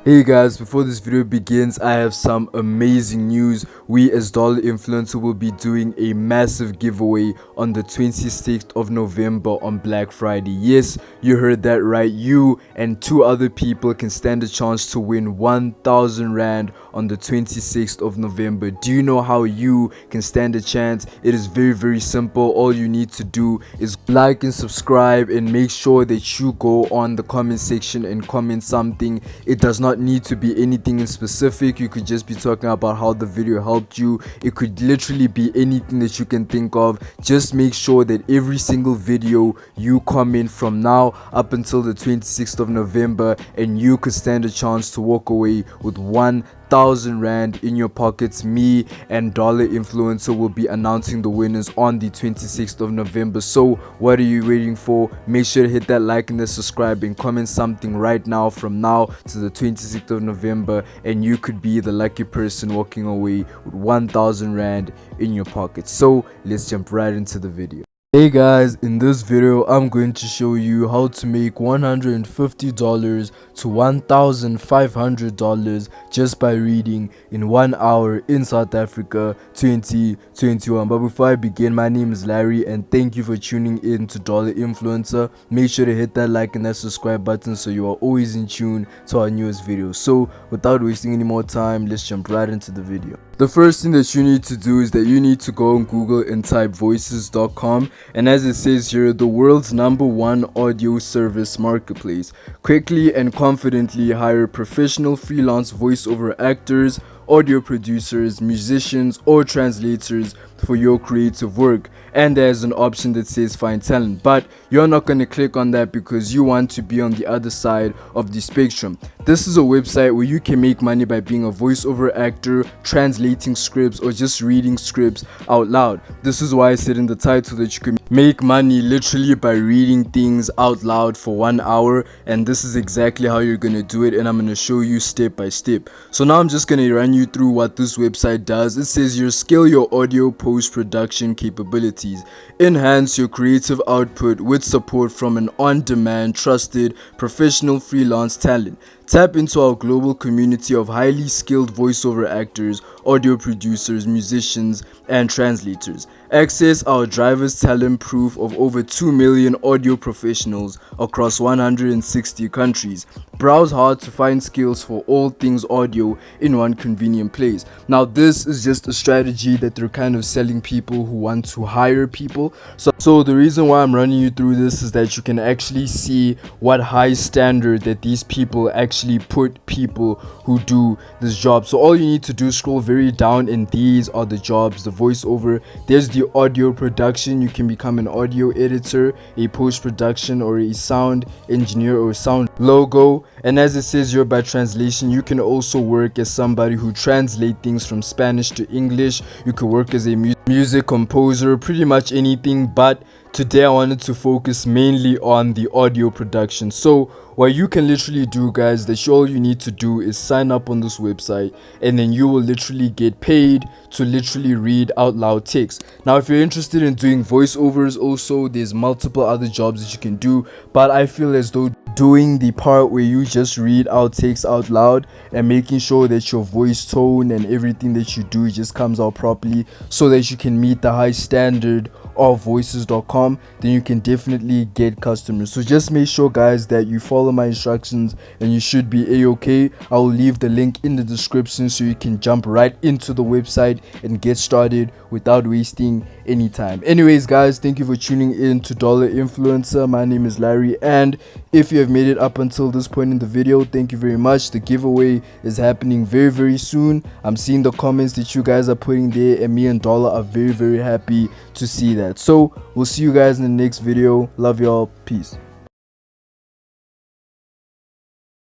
Hey guys, before this video begins, I have some amazing news. We as Dollar Influencer will be doing a massive giveaway on the 26th of November on Black Friday. Yes, you heard that right. You and two other people can stand a chance to win 1,000 Rand on the 26th of November. Do you know how you can stand a chance? It is very simple. All you need to do is like and subscribe, and make sure that you go on the comment section and comment something. It does not need to be anything in specific. You could just be talking about how the video helped you. It could literally be anything that you can think of. Just make sure that every single video you comment from now up until the 26th of November, and you could stand a chance to walk away with 1,000 Rand in your pockets. Me and Dollar Influencer will be announcing the winners on the 26th of November. So what are you waiting for? Make sure to hit that like and the subscribe and comment something right now from now to the 26th of November, and you could be the lucky person walking away with 1,000 Rand in your pocket. So let's jump right into the video. Hey guys, in this video I'm going to show you how to make $150 to $1,500 just by reading in 1 hour in South Africa 2021. But before I begin, my name is Larry and thank you for tuning in to Dollar Influencer. Make sure to hit that like and that subscribe button so you are always in tune to our newest videos. So without wasting any more time, let's jump right into the video. The first thing that you need to do is that you need to go on Google and type voices.com, and as it says here, the world's #1 audio service marketplace. Quickly and confidently hire professional freelance voiceover actors, audio producers, musicians, or translators for your creative work. And there's an option that says find talent, but you're not going to click on that because you want to be on the other side of the spectrum. This is a website where you can make money by being a voiceover actor, translating scripts, or just reading scripts out loud. This is why I said in the title that you can make money literally by reading things out loud for 1 hour, and this is exactly how you're going to do it, and I'm going to show you step by step. So now I'm just going to run you through what this website does. It says here, scale your audio post-production capabilities, enhance your creative output with support from an on-demand, trusted, professional freelance talent. Tap into our global community of highly skilled voiceover actors, audio producers, musicians, and translators. Access our driver's talent proof of over 2 million audio professionals across 160 countries. Browse hard to find skills for all things audio in one convenient place. Now this is just a strategy that they're kind of selling people who want to hire people. So the reason why I'm running you through this is that you can actually see what high standard that these people actually put people who do this job. So all you need to do is scroll very down, and these are the jobs: the voiceover, there's the audio production. You can become an audio editor, a post-production, or a sound engineer or sound logo. And as it says here, by translation, you can also work as somebody who translates things from Spanish to English. You could work as a music composer, pretty much anything, but today I wanted to focus mainly on the audio production. So what you can literally do, guys, that all you need to do is sign up on this website, and then you will literally get paid to literally read out loud text. Now if you're interested in doing voiceovers also, there's multiple other jobs that you can do, but I feel as though doing the part where you just read out text out loud and making sure that your voice tone and everything that you do just comes out properly so that you can meet the high standard of voices.com, then you can definitely get customers. So just make sure, guys, that you follow my instructions and you should be a-okay. I will leave the link in the description so you can jump right into the website and get started without wasting any time. Anyways, guys, thank you for tuning in to Dollar Influencer. My name is Larry, and if you have made it up until this point in the video, thank you very much. The giveaway is happening very soon. I'm seeing the comments that you guys are putting there, and me and Dollar are very happy to see that. So we'll see you guys in the next video. Love y'all. Peace.